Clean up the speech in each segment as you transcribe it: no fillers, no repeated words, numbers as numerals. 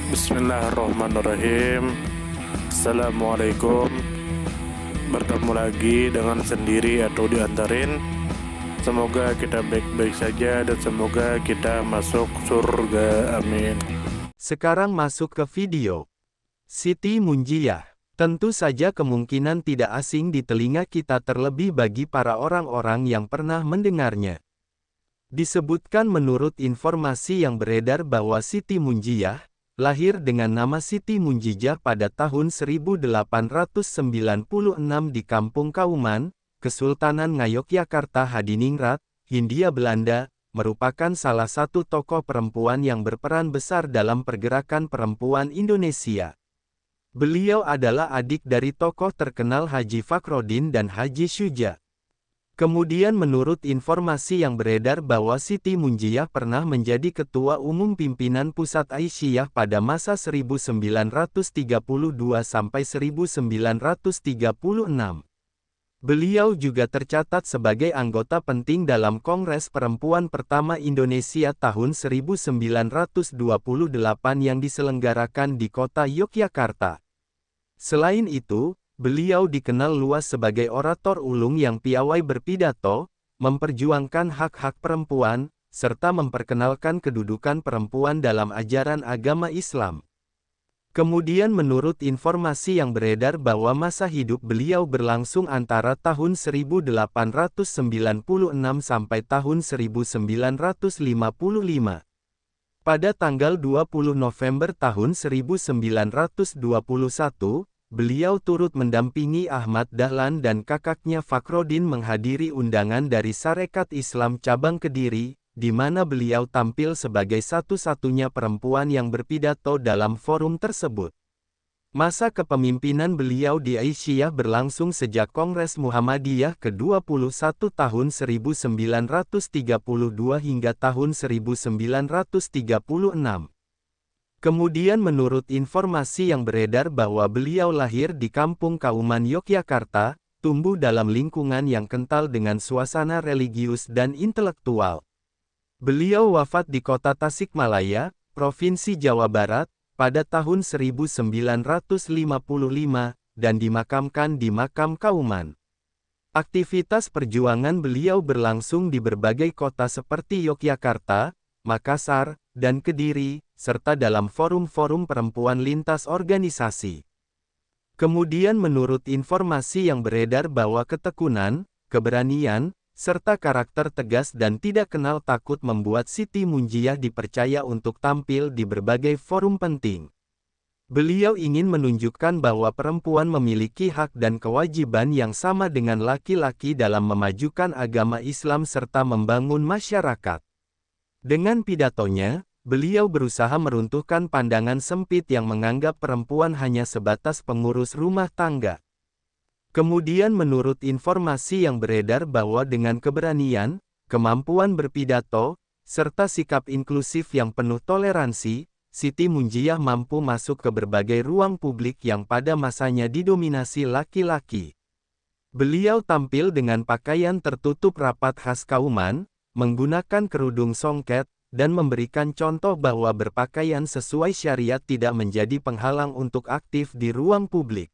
Bismillahirrahmanirrahim. Assalamualaikum. Bertemu lagi dengan sendiri atau diantarin. Semoga kita baik-baik saja dan semoga kita masuk surga. Amin. Sekarang masuk ke video. Siti Munjiah. Tentu saja kemungkinan tidak asing di telinga kita, terlebih bagi para orang-orang yang pernah mendengarnya. Disebutkan menurut informasi yang beredar bahwa Siti Munjiah lahir dengan nama Siti Munjijah pada tahun 1896 di Kampung Kauman, Kesultanan Ngayogyakarta Hadiningrat, Hindia Belanda, merupakan salah satu tokoh perempuan yang berperan besar dalam pergerakan perempuan Indonesia. Beliau adalah adik dari tokoh terkenal Haji Fakhrodin dan Haji Syuja. Kemudian menurut informasi yang beredar bahwa Siti Munjiah pernah menjadi Ketua Umum Pimpinan Pusat Aisyah pada masa 1932 sampai 1936. Beliau juga tercatat sebagai anggota penting dalam Kongres Perempuan pertama Indonesia tahun 1928 yang diselenggarakan di kota Yogyakarta. Selain itu, beliau dikenal luas sebagai orator ulung yang piawai berpidato, memperjuangkan hak-hak perempuan, serta memperkenalkan kedudukan perempuan dalam ajaran agama Islam. Kemudian menurut informasi yang beredar bahwa masa hidup beliau berlangsung antara tahun 1896 sampai tahun 1955. Pada tanggal 20 November tahun 1921, beliau turut mendampingi Ahmad Dahlan dan kakaknya Fakhrodin menghadiri undangan dari Sarekat Islam Cabang Kediri, di mana beliau tampil sebagai satu-satunya perempuan yang berpidato dalam forum tersebut. Masa kepemimpinan beliau di Aisyah berlangsung sejak Kongres Muhammadiyah ke-21 tahun 1932 hingga tahun 1936. Kemudian menurut informasi yang beredar bahwa beliau lahir di Kampung Kauman Yogyakarta, tumbuh dalam lingkungan yang kental dengan suasana religius dan intelektual. Beliau wafat di kota Tasikmalaya, Provinsi Jawa Barat, pada tahun 1955, dan dimakamkan di Makam Kauman. Aktivitas perjuangan beliau berlangsung di berbagai kota seperti Yogyakarta, Makassar, dan Kediri, serta dalam forum-forum perempuan lintas organisasi. Kemudian menurut informasi yang beredar bahwa ketekunan, keberanian, serta karakter tegas dan tidak kenal takut membuat Siti Munjiah dipercaya untuk tampil di berbagai forum penting. Beliau ingin menunjukkan bahwa perempuan memiliki hak dan kewajiban yang sama dengan laki-laki dalam memajukan agama Islam serta membangun masyarakat. Dengan pidatonya, beliau berusaha meruntuhkan pandangan sempit yang menganggap perempuan hanya sebatas pengurus rumah tangga. Kemudian menurut informasi yang beredar bahwa dengan keberanian, kemampuan berpidato, serta sikap inklusif yang penuh toleransi, Siti Munjiah mampu masuk ke berbagai ruang publik yang pada masanya didominasi laki-laki. Beliau tampil dengan pakaian tertutup rapat khas Kauman, menggunakan kerudung songket, dan memberikan contoh bahwa berpakaian sesuai syariat tidak menjadi penghalang untuk aktif di ruang publik.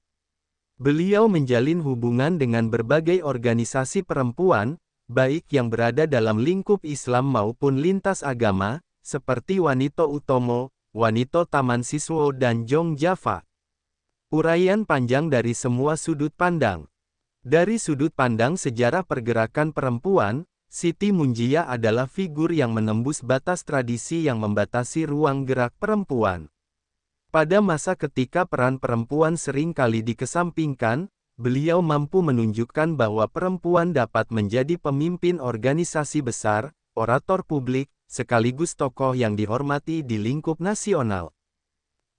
Beliau menjalin hubungan dengan berbagai organisasi perempuan, baik yang berada dalam lingkup Islam maupun lintas agama, seperti Wanito Utomo, Wanito Taman Siswo dan Jong Java. Uraian panjang dari semua sudut pandang. Dari sudut pandang sejarah pergerakan perempuan, Siti Munjiah adalah figur yang menembus batas tradisi yang membatasi ruang gerak perempuan. Pada masa ketika peran perempuan sering kali dikesampingkan, beliau mampu menunjukkan bahwa perempuan dapat menjadi pemimpin organisasi besar, orator publik, sekaligus tokoh yang dihormati di lingkup nasional.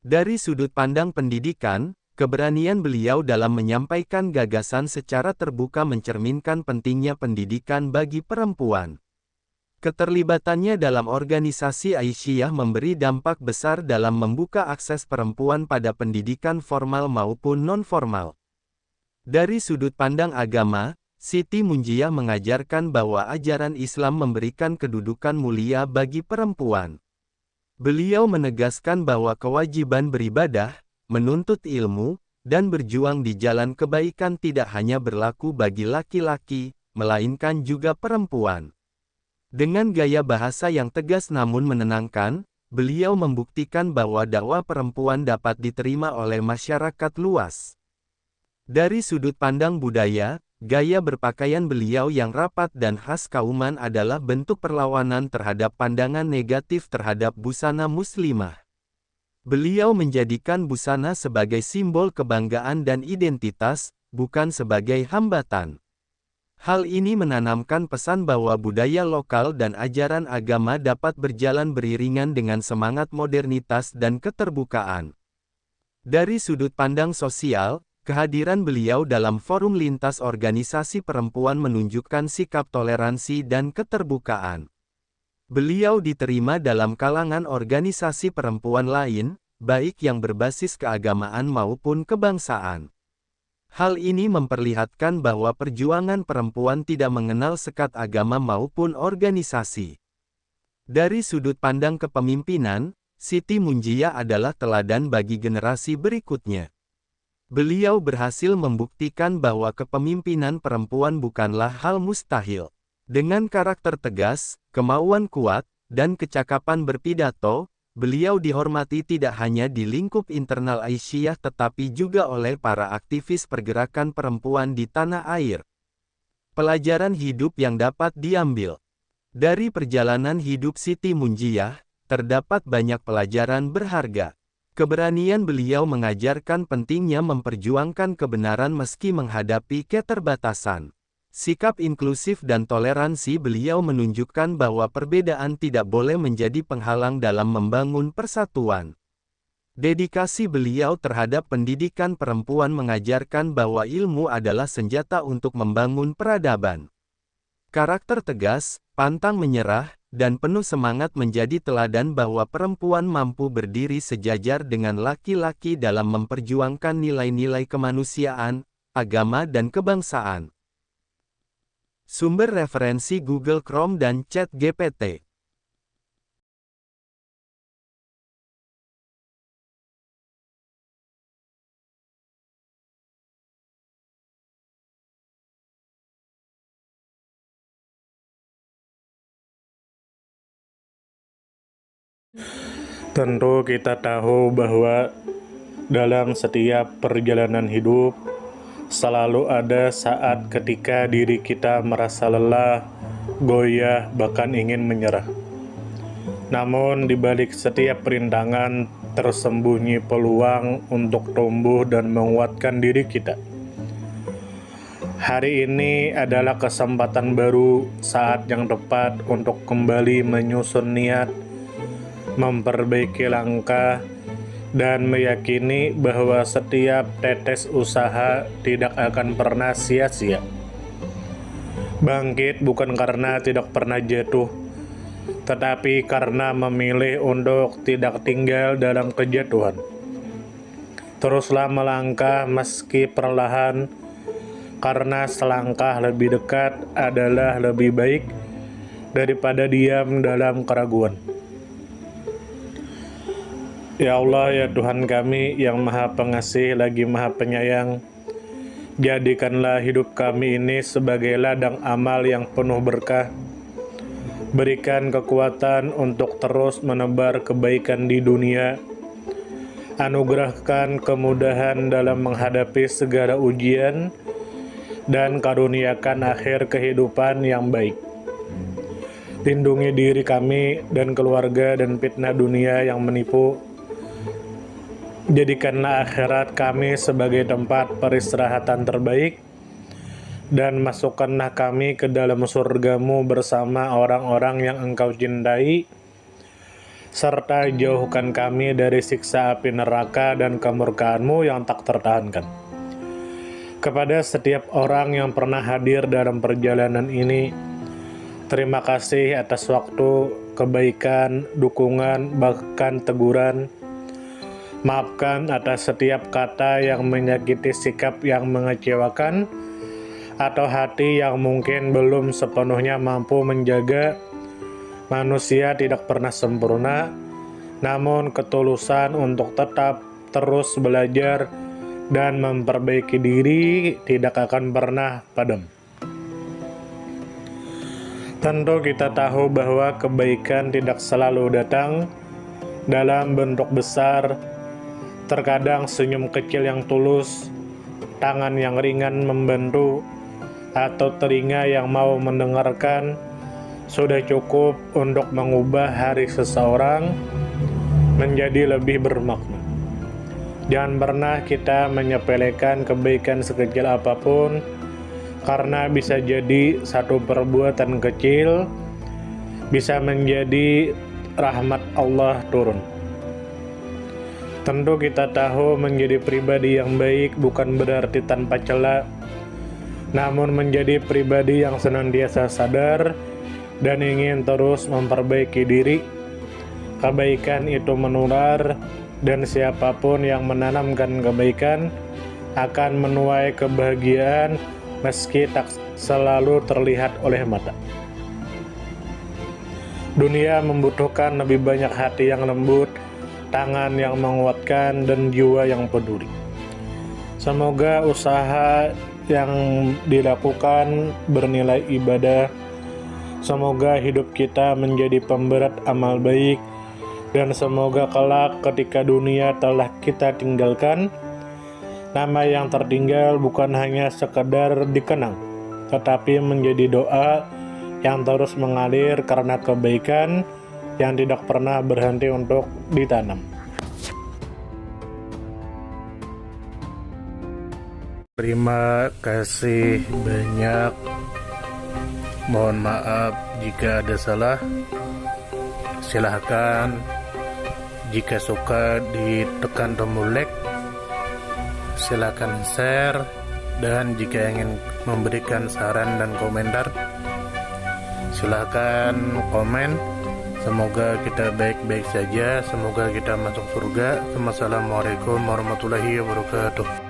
Dari sudut pandang pendidikan, keberanian beliau dalam menyampaikan gagasan secara terbuka mencerminkan pentingnya pendidikan bagi perempuan. Keterlibatannya dalam organisasi Aisyah memberi dampak besar dalam membuka akses perempuan pada pendidikan formal maupun non-formal. Dari sudut pandang agama, Siti Munjiah mengajarkan bahwa ajaran Islam memberikan kedudukan mulia bagi perempuan. Beliau menegaskan bahwa kewajiban beribadah, menuntut ilmu, dan berjuang di jalan kebaikan tidak hanya berlaku bagi laki-laki, melainkan juga perempuan. Dengan gaya bahasa yang tegas namun menenangkan, beliau membuktikan bahwa dakwah perempuan dapat diterima oleh masyarakat luas. Dari sudut pandang budaya, gaya berpakaian beliau yang rapat dan khas kauman adalah bentuk perlawanan terhadap pandangan negatif terhadap busana muslimah. Beliau menjadikan busana sebagai simbol kebanggaan dan identitas, bukan sebagai hambatan. Hal ini menanamkan pesan bahwa budaya lokal dan ajaran agama dapat berjalan beriringan dengan semangat modernitas dan keterbukaan. Dari sudut pandang sosial, kehadiran beliau dalam forum lintas organisasi perempuan menunjukkan sikap toleransi dan keterbukaan. Beliau diterima dalam kalangan organisasi perempuan lain, baik yang berbasis keagamaan maupun kebangsaan. Hal ini memperlihatkan bahwa perjuangan perempuan tidak mengenal sekat agama maupun organisasi. Dari sudut pandang kepemimpinan, Siti Munjiah adalah teladan bagi generasi berikutnya. Beliau berhasil membuktikan bahwa kepemimpinan perempuan bukanlah hal mustahil. Dengan karakter tegas, kemauan kuat, dan kecakapan berpidato, beliau dihormati tidak hanya di lingkup internal Aisyah tetapi juga oleh para aktivis pergerakan perempuan di tanah air. Pelajaran hidup yang dapat diambil. Dari perjalanan hidup Siti Munjiah, terdapat banyak pelajaran berharga. Keberanian beliau mengajarkan pentingnya memperjuangkan kebenaran meski menghadapi keterbatasan. Sikap inklusif dan toleransi beliau menunjukkan bahwa perbedaan tidak boleh menjadi penghalang dalam membangun persatuan. Dedikasi beliau terhadap pendidikan perempuan mengajarkan bahwa ilmu adalah senjata untuk membangun peradaban. Karakter tegas, pantang menyerah, dan penuh semangat menjadi teladan bahwa perempuan mampu berdiri sejajar dengan laki-laki dalam memperjuangkan nilai-nilai kemanusiaan, agama dan kebangsaan. Sumber referensi Google Chrome dan ChatGPT. Tentu kita tahu bahwa dalam setiap perjalanan hidup selalu ada saat ketika diri kita merasa lelah, goyah, bahkan ingin menyerah. Namun di balik setiap perintangan tersembunyi peluang untuk tumbuh dan menguatkan diri kita. Hari ini adalah kesempatan baru, saat yang tepat untuk kembali menyusun niat, memperbaiki langkah, dan meyakini bahwa setiap tetes usaha tidak akan pernah sia-sia. Bangkit bukan karena tidak pernah jatuh, tetapi karena memilih untuk tidak tinggal dalam kejatuhan. Teruslah melangkah meski perlahan, karena selangkah lebih dekat adalah lebih baik daripada diam dalam keraguan. Ya Allah, ya Tuhan kami yang Maha Pengasih lagi Maha Penyayang, jadikanlah hidup kami ini sebagai ladang amal yang penuh berkah. Berikan kekuatan untuk terus menebar kebaikan di dunia. Anugerahkan kemudahan dalam menghadapi segala ujian, dan karuniakan akhir kehidupan yang baik. Lindungi diri kami dan keluarga dan fitnah dunia yang menipu. Jadikanlah akhirat kami sebagai tempat peristirahatan terbaik, dan masukkanlah kami ke dalam surga-Mu bersama orang-orang yang Engkau cintai, serta jauhkan kami dari siksa api neraka dan kemurkaan-Mu yang tak tertahankan. Kepada setiap orang yang pernah hadir dalam perjalanan ini, terima kasih atas waktu, kebaikan, dukungan, bahkan teguran. Maafkan atas setiap kata yang menyakiti, sikap yang mengecewakan, atau hati yang mungkin belum sepenuhnya mampu menjaga. Manusia tidak pernah sempurna, namun ketulusan untuk tetap terus belajar dan memperbaiki diri tidak akan pernah padam. Tentu kita tahu bahwa kebaikan tidak selalu datang dalam bentuk besar. Terkadang senyum kecil yang tulus, tangan yang ringan membantu, atau telinga yang mau mendengarkan sudah cukup untuk mengubah hari seseorang menjadi lebih bermakna. Jangan pernah kita menyepelekan kebaikan sekecil apapun, karena bisa jadi satu perbuatan kecil bisa menjadi rahmat Allah turun. Tentu kita tahu menjadi pribadi yang baik bukan berarti tanpa celah, namun menjadi pribadi yang senantiasa sadar dan ingin terus memperbaiki diri. Kebaikan itu menular, dan siapapun yang menanamkan kebaikan akan menuai kebahagiaan meski tak selalu terlihat oleh mata. Dunia membutuhkan lebih banyak hati yang lembut, tangan yang menguatkan, dan jiwa yang peduli. Semoga usaha yang dilakukan bernilai ibadah. Semoga hidup kita menjadi pemberat amal baik, dan semoga kelak ketika dunia telah kita tinggalkan, nama yang tertinggal bukan hanya sekedar dikenang, tetapi menjadi doa yang terus mengalir karena kebaikan yang tidak pernah berhenti untuk ditanam. Terima kasih banyak. Mohon maaf jika ada salah. Silahkan jika suka ditekan tombol like, silakan share, dan jika ingin memberikan saran dan komentar, silakan komen. Semoga kita baik-baik saja, semoga kita masuk surga. Wassalamualaikum warahmatullahi wabarakatuh.